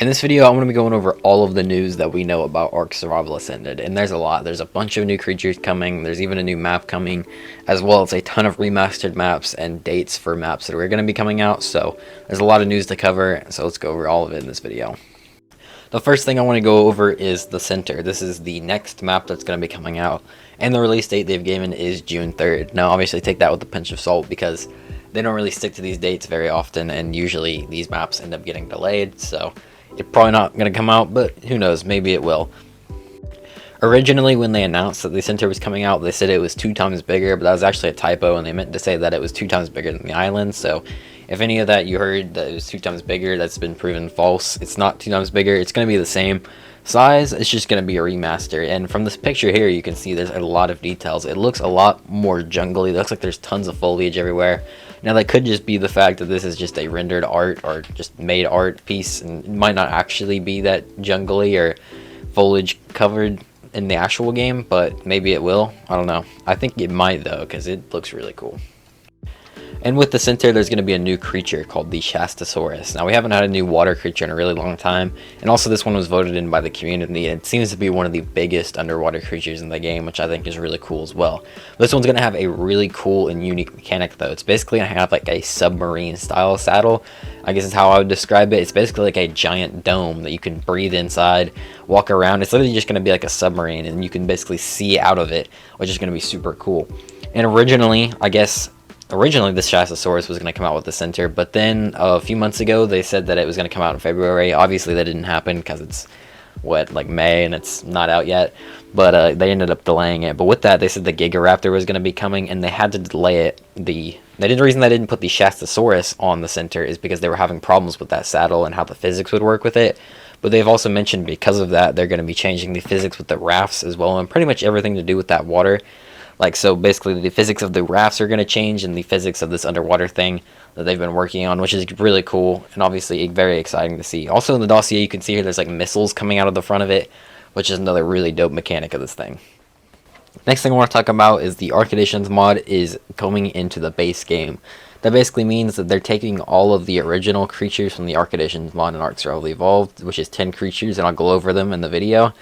In this video, I'm going to be going over all of the news that we know about Ark Survival Ascended, and there's a lot. There's a bunch of new creatures coming, there's even a new map coming, as well as a ton of remastered maps and dates for maps that are going to be coming out, so there's a lot of news to cover, so let's go over all of it in this video. The first thing I want to go over is the center. This is the next map that's going to be coming out, and the release date they've given is June 3rd. Now, obviously, take that with a pinch of salt because they don't really stick to these dates very often, and usually these maps end up getting delayed, so it's probably not going to come out, but who knows, maybe it will. Originally, when they announced that the center was coming out, they said it was 2 times bigger, but that was actually a typo, and they meant to say that it was 2 times bigger than the island, so if any of that you heard that it was 2 times bigger, that's been proven false. It's not 2 times bigger, it's going to be the same size, it's just going to be a remaster, and from this picture here, you can see there's a lot of details. It looks a lot more jungly, it looks like there's tons of foliage everywhere. Now, that could just be the fact that this is just a rendered art or just made art piece, and it might not actually be that jungly or foliage covered in the actual game, but maybe it will. I don't know. I think it might, though, because it looks really cool. And with the center, there's going to be a new creature called the Shastasaurus. Now, we haven't had a new water creature in a really long time, and also this one was voted in by the community, and it seems to be one of the biggest underwater creatures in the game, which I think is really cool as well. This one's going to have a really cool and unique mechanic, though. It's basically going to have like a submarine style saddle, I guess is how I would describe it. It's basically like a giant dome that you can breathe inside, walk around. It's literally just going to be like a submarine, and you can basically see out of it, which is going to be super cool. And originally, this Shastasaurus was going to come out with the center, but then a few months ago they said that it was going to come out in February. Obviously that didn't happen because it's like May and it's not out yet, but they ended up delaying it. But with that, they said the Gigaraptor was going to be coming, and they had to delay it. The reason they didn't put the Shastasaurus on the center is because they were having problems with that saddle and how the physics would work with it. But they've also mentioned because of that they're going to be changing the physics with the rafts as well, and pretty much everything to do with that water. So basically the physics of the rafts are going to change, and the physics of this underwater thing that they've been working on, which is really cool and obviously very exciting to see. Also in the dossier, you can see here there's like missiles coming out of the front of it, which is another really dope mechanic of this thing. Next thing I want to talk about is the Ark Additions mod is coming into the base game. That basically means that they're taking all of the original creatures from the Ark Additions mod in Ark Survival Evolved, which is 10 creatures, and I'll go over them in the video.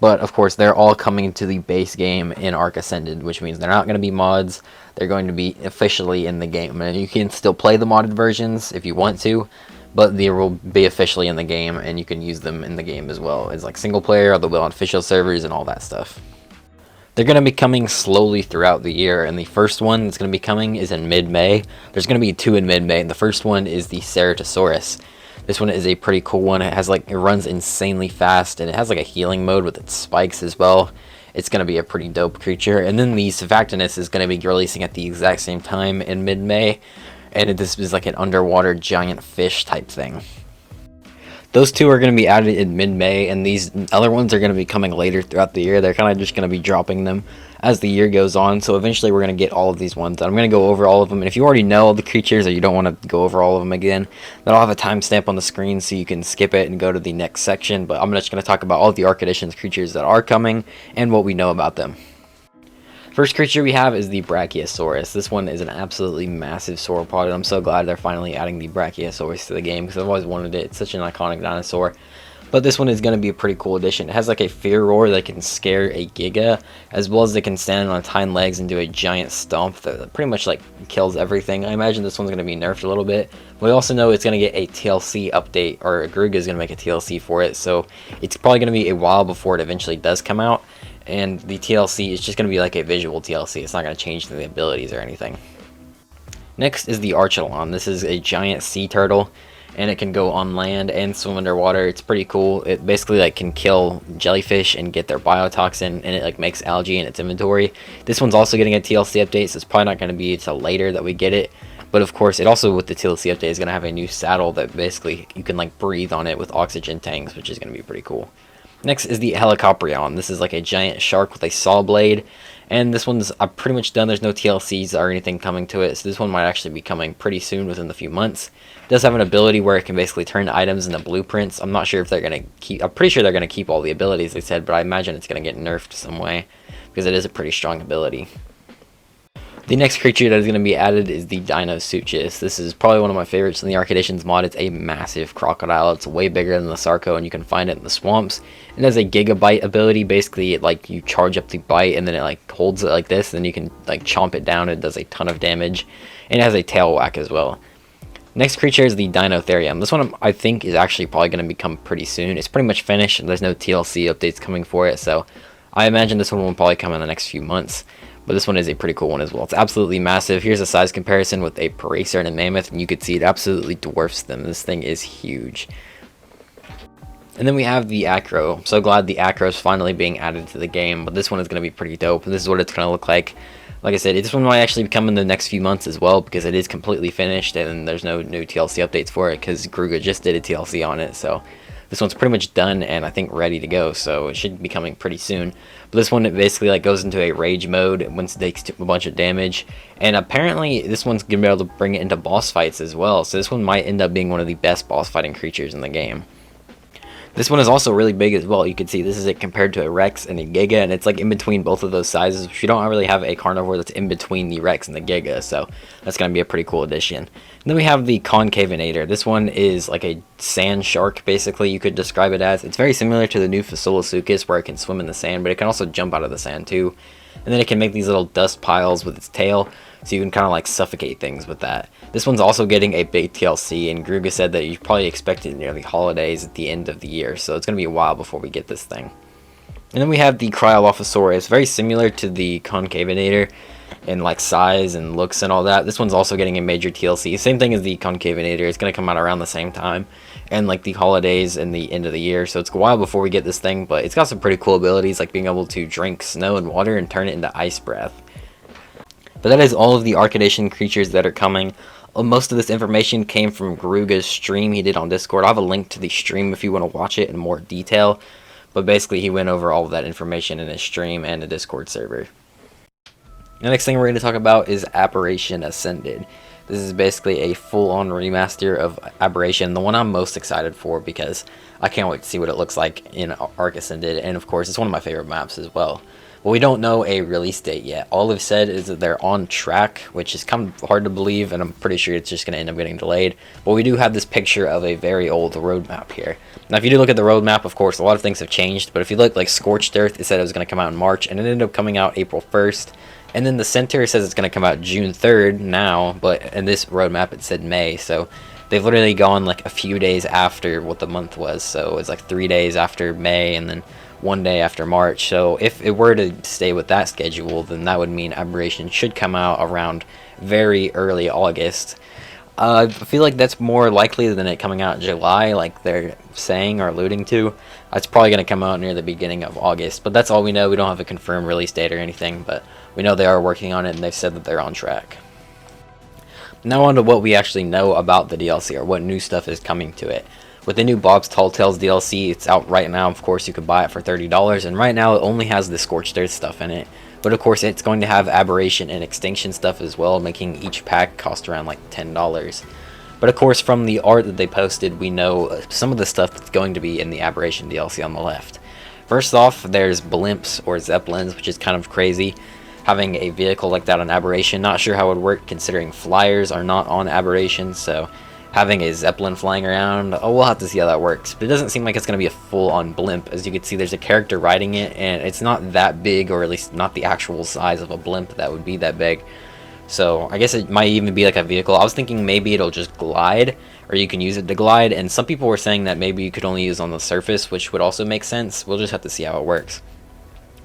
But, of course, they're all coming to the base game in Ark Ascended, which means they're not going to be mods. They're going to be officially in the game. And you can still play the modded versions if you want to, but they will be officially in the game, and you can use them in the game as well. It's like single player, or they'll be on official servers and all that stuff. They're going to be coming slowly throughout the year, and the first one that's going to be coming is in mid-May. There's going to be 2 in mid-May, and the first one is the Ceratosaurus. This one is a pretty cool one. It runs insanely fast, and it has like a healing mode with its spikes as well. It's going to be a pretty dope creature. And then the Surfactinus is going to be releasing at the exact same time in mid-May, and this is like an underwater giant fish type thing. Those 2 are going to be added in mid-May, and these other ones are going to be coming later throughout the year. They're kind of just going to be dropping them as the year goes on, so eventually we're going to get all of these ones. I'm going to go over all of them, and if you already know all the creatures or you don't want to go over all of them again, then I'll have a timestamp on the screen so you can skip it and go to the next section, but I'm just going to talk about all of the Ark Additions creatures that are coming and what we know about them. First creature we have is the Brachiosaurus. This one is an absolutely massive sauropod, and I'm so glad they're finally adding the Brachiosaurus to the game because I've always wanted it. It's such an iconic dinosaur. But this one is going to be a pretty cool addition. It has like a fear roar that can scare a Giga, as well as it can stand on its hind legs and do a giant stomp that pretty much like kills everything. I imagine this one's going to be nerfed a little bit. We also know it's going to get a TLC update, or Garuga is going to make a TLC for it, so it's probably going to be a while before it eventually does come out. And the TLC is just going to be like a visual TLC. It's not going to change the abilities or anything. Next is the Archelon. This is a giant sea turtle, and it can go on land and swim underwater. It's pretty cool. It basically like can kill jellyfish and get their biotoxin, and it like makes algae in its inventory. This one's also getting a TLC update, so it's probably not going to be until later that we get it. But of course, it also with the TLC update is going to have a new saddle that basically you can like breathe on it with oxygen tanks, which is going to be pretty cool. Next is the Helicoprion. This is like a giant shark with a saw blade, and this one's pretty much done. There's no TLCs or anything coming to it, so this one might actually be coming pretty soon within the few months. It does have an ability where it can basically turn items into blueprints. I'm not sure if they're going to keep, I'm pretty sure they're going to keep all the abilities they said, but I imagine it's going to get nerfed some way because it is a pretty strong ability. The next creature that is going to be added is the Deinosuchus. This is probably one of my favorites in the Ark Additions mod. It's a massive crocodile. It's way bigger than the Sarco, and you can find it in the swamps. It has a gigabyte ability. Basically, you charge up the bite, and then it like holds it like this, and then you can like chomp it down. It does a ton of damage, and it has a tail whack as well. Next creature is the Dinotherium. This one I think is actually probably going to become pretty soon. It's pretty much finished, and there's no TLC updates coming for it, so I imagine this one will probably come in the next few months. But this one is a pretty cool one as well. It's absolutely massive. Here's a size comparison with a Paracer and a Mammoth, and you can see it absolutely dwarfs them. This thing is huge. And then we have the Acro. I'm so glad the Acro is finally being added to the game, but this one is going to be pretty dope. And this is what it's going to look like. Like I said, this one might actually come in the next few months as well, because it is completely finished and there's no new TLC updates for it, because Garuga just did a TLC on it. So this one's pretty much done and I think ready to go, so it should be coming pretty soon. But this one, it basically like goes into a rage mode once it takes a bunch of damage, and apparently this one's gonna be able to bring it into boss fights as well. So this one might end up being one of the best boss fighting creatures in the game. This one is also really big as well. You can see this is it compared to a Rex and a Giga, and it's like in between both of those sizes. You don't really have a carnivore that's in between the Rex and the Giga, so that's going to be a pretty cool addition. And then we have the Concavinator. This one is like a sand shark, basically, you could describe it as. It's very similar to the new Facilosuchus, where it can swim in the sand, but it can also jump out of the sand too. And then it can make these little dust piles with its tail, so you can kind of like suffocate things with that. This one's also getting a big TLC, and Garuga said that you probably expect it near the holidays at the end of the year, so it's going to be a while before we get this thing. And then we have the Cryolophosaurus, very similar to the Concavinator in like size and looks and all that. This one's also getting a major TLC, same thing as the Concavinator. It's going to come out around the same time, and like the holidays and the end of the year, so it's a while before we get this thing, but it's got some pretty cool abilities, like being able to drink snow and water and turn it into ice breath. But that is all of the Ark Addition creatures that are coming. Most of this information came from Garuga's stream he did on Discord. I'll have a link to the stream if you want to watch it in more detail. But basically, he went over all of that information in his stream and the Discord server. The next thing we're going to talk about is Aberration Ascended. This is basically a full-on remaster of Aberration, the one I'm most excited for because I can't wait to see what it looks like in Ark Ascended. And of course, it's one of my favorite maps as well. But we don't know a release date yet. All they've said is that they're on track, which is kind of hard to believe, and I'm pretty sure it's just going to end up getting delayed. But we do have this picture of a very old roadmap here. Now, if you do look at the roadmap, of course, a lot of things have changed. But if you look like Scorched Earth, it said it was going to come out in March, and it ended up coming out April 1st. And then the center says it's going to come out June 3rd now, but in this roadmap it said May. So they've literally gone like a few days after what the month was. So it's like 3 days after May, and then 1 day after March. So if it were to stay with that schedule, then that would mean Aberration should come out around very early August. I feel like that's more likely than it coming out in July, like they're saying or alluding to. It's probably going to come out near the beginning of August, but that's all we know. We don't have a confirmed release date or anything, but we know they are working on it, and they've said that they're on track. Now on to what we actually know about the DLC, or what new stuff is coming to it. With the new Bob's Tall Tales DLC, it's out right now. Of course, you could buy it for $30, and right now it only has the Scorched Earth stuff in it. But of course, it's going to have Aberration and Extinction stuff as well, making each pack cost around like $10. But of course, from the art that they posted, we know some of the stuff that's going to be in the Aberration DLC on the left. First off, there's blimps or zeppelins, which is kind of crazy. Having a vehicle like that on Aberration, not sure how it would work considering flyers are not on Aberration, so having a zeppelin flying around, we'll have to see how that works. But it doesn't seem like it's going to be a full-on blimp. As you can see, there's a character riding it, and it's not that big, or at least not the actual size of a blimp that would be that big. So I guess it might even be like a vehicle. I was thinking maybe it'll just glide, or you can use it to glide, and some people were saying that maybe you could only use on the surface, which would also make sense. We'll just have to see how it works.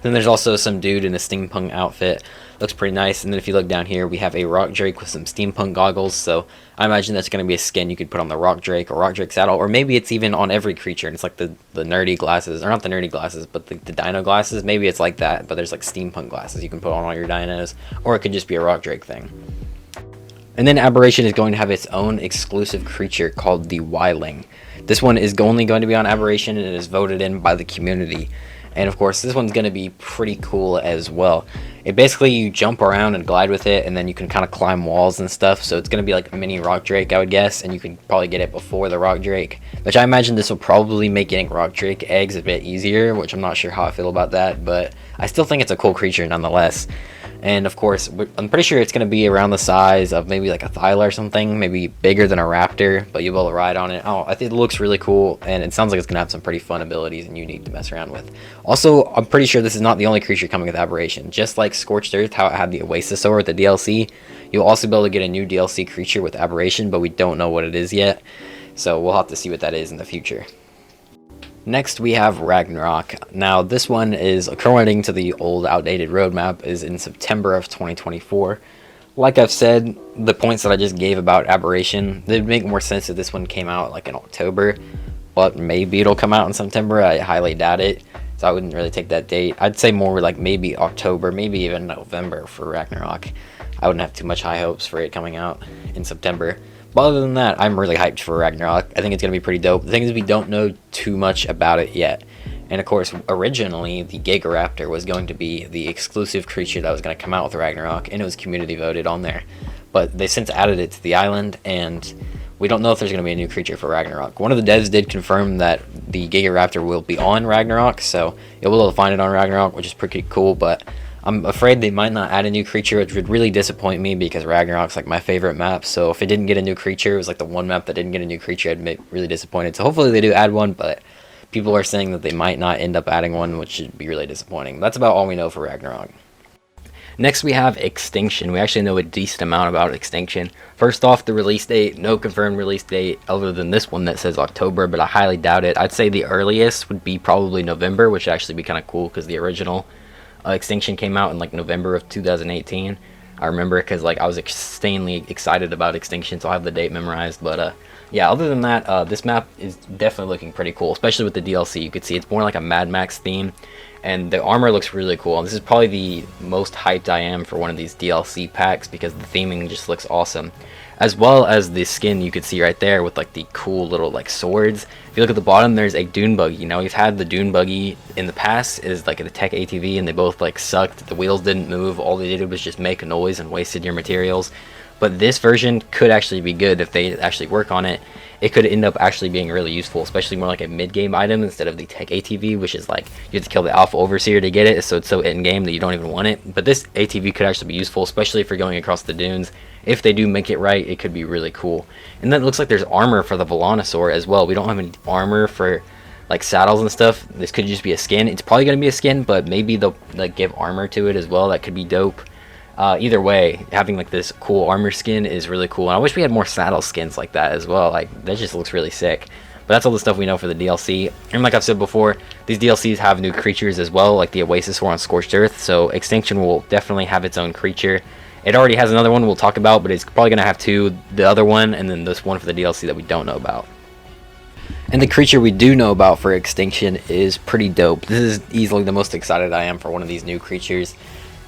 Then there's also some dude in a steampunk outfit. Looks pretty nice. And then if you look down here, we have a Rock Drake with some steampunk goggles. So I imagine that's going to be a skin you could put on the Rock Drake or Rock Drake saddle. Or maybe it's even on every creature, and it's like the nerdy glasses. Or not the nerdy glasses, but the dino glasses. Maybe it's like that, but there's like steampunk glasses you can put on all your dinos. Or it could just be a Rock Drake thing. And then Aberration is going to have its own exclusive creature called the Ling. This one is only going to be on Aberration, and it is voted in by the community. And of course, this one's going to be pretty cool as well. It basically, you jump around and glide with it, and then you can kind of climb walls and stuff. So it's going to be like a mini Rock Drake, I would guess, and you can probably get it before the Rock Drake. Which I imagine this will probably make getting Rock Drake eggs a bit easier, which I'm not sure how I feel about that, but I still think it's a cool creature nonetheless. And of course, I'm pretty sure it's going to be around the size of maybe like a Thyla or something, maybe bigger than a Raptor, but you'll be able to ride on it. Oh, I think it looks really cool, and it sounds like it's going to have some pretty fun abilities and unique to mess around with. Also, I'm pretty sure this is not the only creature coming with Aberration. Just like Scorched Earth, how it had the Oasisaur with the DLC, you'll also be able to get a new DLC creature with Aberration, but we don't know what it is yet, so we'll have to see what that is in the future. Next we have Ragnorok. Now this one is, according to the old outdated roadmap, is in September of 2024. Like I've said, the points that I just gave about Aberration, they'd make more sense if this one came out like in October, but maybe it'll come out in September. I highly doubt it, so I wouldn't really take that date. I'd say more like maybe October, maybe even November for Ragnorok. I wouldn't have too much high hopes for it coming out in September. But other than that, I'm really hyped for Ragnorok. I think it's going to be pretty dope. The thing is, we don't know too much about it yet. And of course, originally, the Gigaraptor was going to be the exclusive creature that was going to come out with Ragnorok, and it was community voted on there. But they since added it to the island, and we don't know if there's going to be a new creature for Ragnorok. One of the devs did confirm that the Gigaraptor will be on Ragnorok, so you'll be able to find it on Ragnorok, which is pretty cool, but I'm afraid they might not add a new creature, which would really disappoint me because Ragnarok's like my favorite map. So if it didn't get a new creature, it was like the one map that didn't get a new creature, I'd be really disappointed. So hopefully they do add one, but people are saying that they might not end up adding one, which should be really disappointing. That's about all we know for Ragnarok. Next we have Extinction. We actually know a decent amount about Extinction. First off, the release date, no confirmed release date other than this one that says October, but I highly doubt it. I'd say the earliest would be probably November, which would actually be kind of cool because the original Extinction came out in like November of 2018. I remember because like I was extremely excited about Extinction, so I have the date memorized. But yeah, other than that, this map is definitely looking pretty cool, especially with the DLC. You could see it's more like a Mad Max theme, and the armor looks really cool. And this is probably the most hyped I am for one of these DLC packs because the theming just looks awesome, as well as the skin you could see right there with like the cool little like swords. If you look at the bottom, there's a dune buggy. Now we've had the dune buggy in the past, is like the tech ATV, and they both like sucked. The wheels didn't move. All they did was just make a noise and wasted your materials. But this version could actually be good if they actually work on it. It could end up actually being really useful, especially more like a mid-game item instead of the tech ATV, which is like you have to kill the Alpha Overseer to get it, so it's so in-game that you don't even want it. But this ATV could actually be useful, especially if you're going across the dunes. If they do make it right, it could be really cool. And then it looks like there's armor for the Volanosaur as well. We don't have any armor for like saddles and stuff. This could just be a skin. It's probably going to be a skin, but maybe they'll like give armor to it as well. That could be dope. Either way, having like this cool armor skin is really cool, and I wish we had more saddle skins like that as well. Like that just looks really sick. But that's all the stuff we know for the DLC. And like I've said before, these DLCs have new creatures as well, like the Oasisaur on Scorched Earth, so Extinction will definitely have its own creature. It already has another one we'll talk about, but it's probably going to have two, the other one and then this one for the DLC that we don't know about. And the creature we do know about for Extinction is pretty dope. This is easily the most excited I am for one of these new creatures,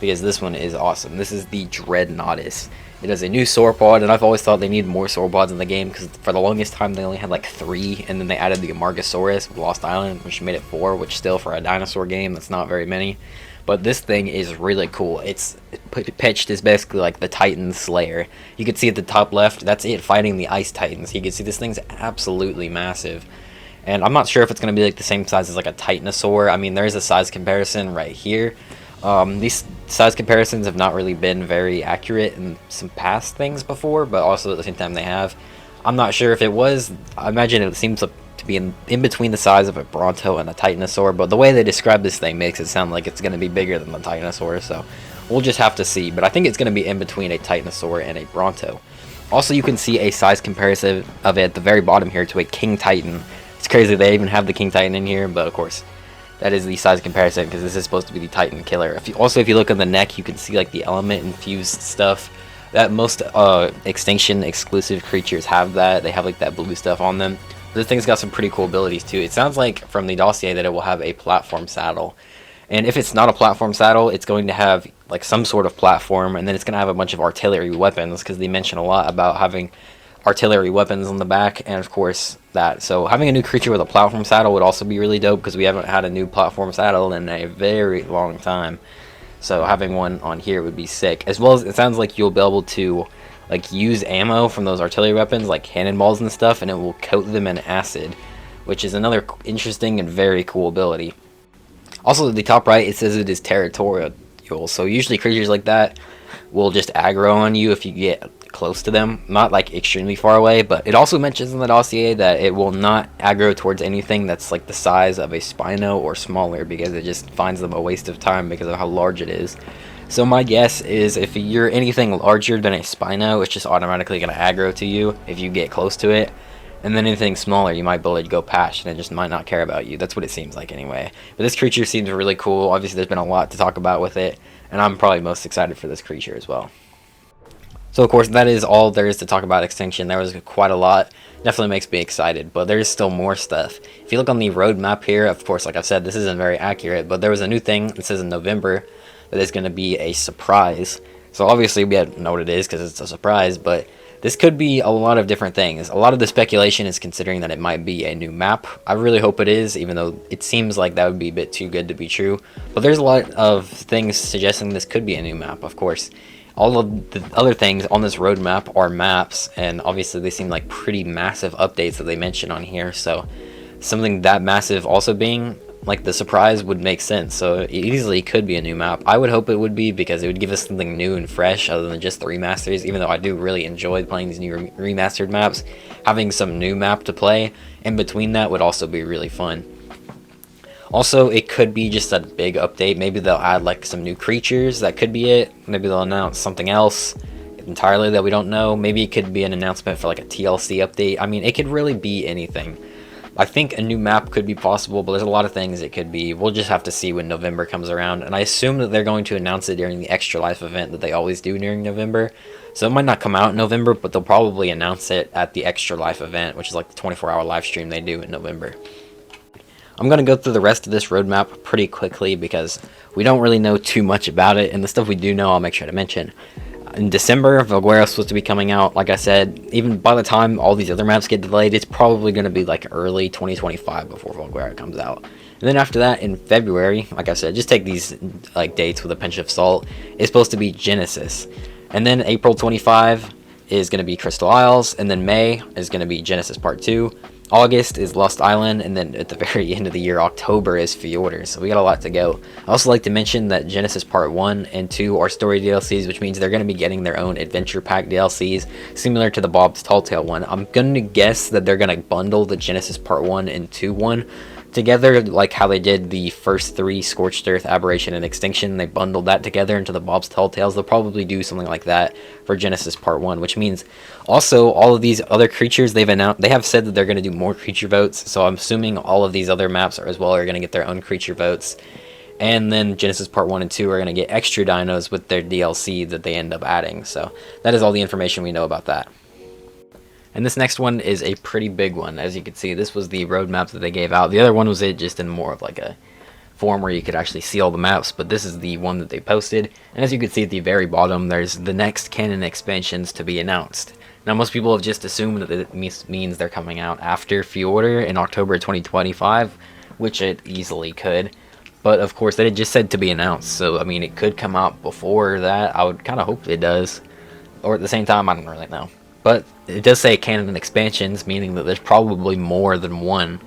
because this one is awesome. This is the Dreadnoughtus. It has a new sauropod, and I've always thought they need more sauropods in the game, because for the longest time they only had like 3, and then they added the Amargasaurus with Lost Island, which made it 4, which still for a dinosaur game, that's not very many. But this thing is really cool. It's pitched as basically like the Titan Slayer. You can see at the top left, that's it fighting the Ice Titans. You can see this thing's absolutely massive. And I'm not sure if it's going to be like the same size as like a Titanosaur. I mean, there is a size comparison right here. These size comparisons have not really been very accurate in some past things before, but also at the same time they have. I'm not sure if it was. I imagine it seems to be in between the size of a Bronto and a Titanosaur, but the way they describe this thing makes it sound like it's going to be bigger than the Titanosaur, so we'll just have to see. But I think it's going to be in between a Titanosaur and a Bronto. Also, you can see a size comparison of it at the very bottom here to a King Titan. It's crazy they even have the King Titan in here, but of course that is the size comparison because this is supposed to be the Titan killer. If you look on the neck, you can see like the element infused stuff that most Extinction exclusive creatures have. That they have like that blue stuff on them. This thing's got some pretty cool abilities too. It sounds like from the dossier that it will have a platform saddle, and if it's not a platform saddle, it's going to have like some sort of platform, and then it's going to have a bunch of artillery weapons, because they mention a lot about having artillery weapons on the back, and of course that. So having a new creature with a platform saddle would also be really dope, because we haven't had a new platform saddle in a very long time. So having one on here would be sick. As well as it sounds like you'll be able to like use ammo from those artillery weapons, like cannonballs and stuff, and it will coat them in acid, which is another interesting and very cool ability. Also at the top right, it says it is territorial. fuel. So usually creatures like that will just aggro on you if you get close to them, not like extremely far away. But it also mentions in the dossier that it will not aggro towards anything that's like the size of a Spino or smaller, because it just finds them a waste of time because of how large it is. So my guess is if you're anything larger than a Spino, it's just automatically going to aggro to you if you get close to it. And then anything smaller, you might be able to go past, and it just might not care about you. That's what it seems like anyway. But this creature seems really cool. Obviously, there's been a lot to talk about with it, and I'm probably most excited for this creature as well. So of course, that is all there is to talk about Extinction. There was quite a lot. Definitely makes me excited, but there's still more stuff. If you look on the roadmap here, of course, like I've said, this isn't very accurate, but there was a new thing that says in November that is going to be a surprise. So obviously we don't know what it is because it's a surprise, but this could be a lot of different things. A lot of the speculation is considering that it might be a new map. I really hope it is, even though it seems like that would be a bit too good to be true. But there's a lot of things suggesting this could be a new map, of course. All of the other things on this roadmap are maps, and obviously they seem like pretty massive updates that they mention on here, so something that massive also being like the surprise would make sense. So it easily could be a new map. I would hope it would be, because it would give us something new and fresh other than just the remasters. Even though I do really enjoy playing these new remastered maps, having some new map to play in between that would also be really fun. Also, it could be just a big update. Maybe they'll add like some new creatures. That could be it. Maybe they'll announce something else entirely that we don't know. Maybe it could be an announcement for like a TLC update. I mean, it could really be anything. I think a new map could be possible, but there's a lot of things it could be. We'll just have to see when November comes around. And I assume that they're going to announce it during the Extra Life event that they always do during November. So it might not come out in November, but they'll probably announce it at the Extra Life event, which is like the 24-hour live stream they do in November. I'm going to go through the rest of this roadmap pretty quickly because we don't really know too much about it, and the stuff we do know I'll make sure to mention. In December, Valguero is supposed to be coming out. Like I said, even by the time all these other maps get delayed, it's probably going to be like early 2025 before Valguero comes out. And then after that, in February, like I said, just take these like dates with a pinch of salt. It's supposed to be Genesis. And then April 25 is going to be Crystal Isles, and then May is going to be Genesis Part 2. August is Lost Island, and then at the very end of the year, October is Fjordur, so we got a lot to go. I also like to mention that Genesis Part 1 and 2 are story DLCs, which means they're going to be getting their own adventure pack DLCs, similar to the Bob's Tall Tale one. I'm going to guess that they're going to bundle the Genesis Part 1 and 2 one together, like how they did the first 3 Scorched Earth, Aberration, and Extinction. They bundled that together into the Bob's Tall Tales. They'll probably do something like that for Genesis Part 1, which means also all of these other creatures they have said that they're going to do more creature votes, so I'm assuming all of these other maps are going to get their own creature votes. And then Genesis Part 1 and 2 are going to get extra dinos with their DLC that they end up adding. So that is all the information we know about that. And this next one is a pretty big one. As you can see, this was the roadmap that they gave out. The other one was it just in more of like a form where you could actually see all the maps, but this is the one that they posted. And as you can see at the very bottom, there's the next canon expansions to be announced. Now, most people have just assumed that it means they're coming out after Fjordur in October 2025, which it easily could. But of course, they just said to be announced, so I mean, it could come out before that. I would kind of hope it does, or at the same time, I don't really know. But it does say canon expansions, meaning that there's probably more than one,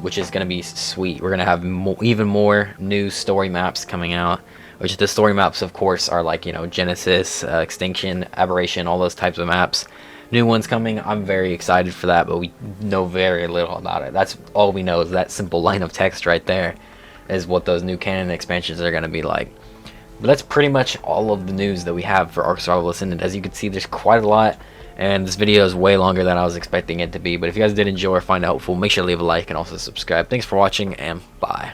which is going to be sweet. We're going to have even more new story maps coming out, which the story maps, of course, are like, you know, Genesis, Extinction, Aberration, all those types of maps. New ones coming. I'm very excited for that, but we know very little about it. That's all we know, is that simple line of text right there is what those new canon expansions are going to be like. But that's pretty much all of the news that we have for Ark Survival Ascended. As you can see, there's quite a lot. And this video is way longer than I was expecting it to be. But if you guys did enjoy or find it helpful, make sure to leave a like and also subscribe. Thanks for watching, and bye.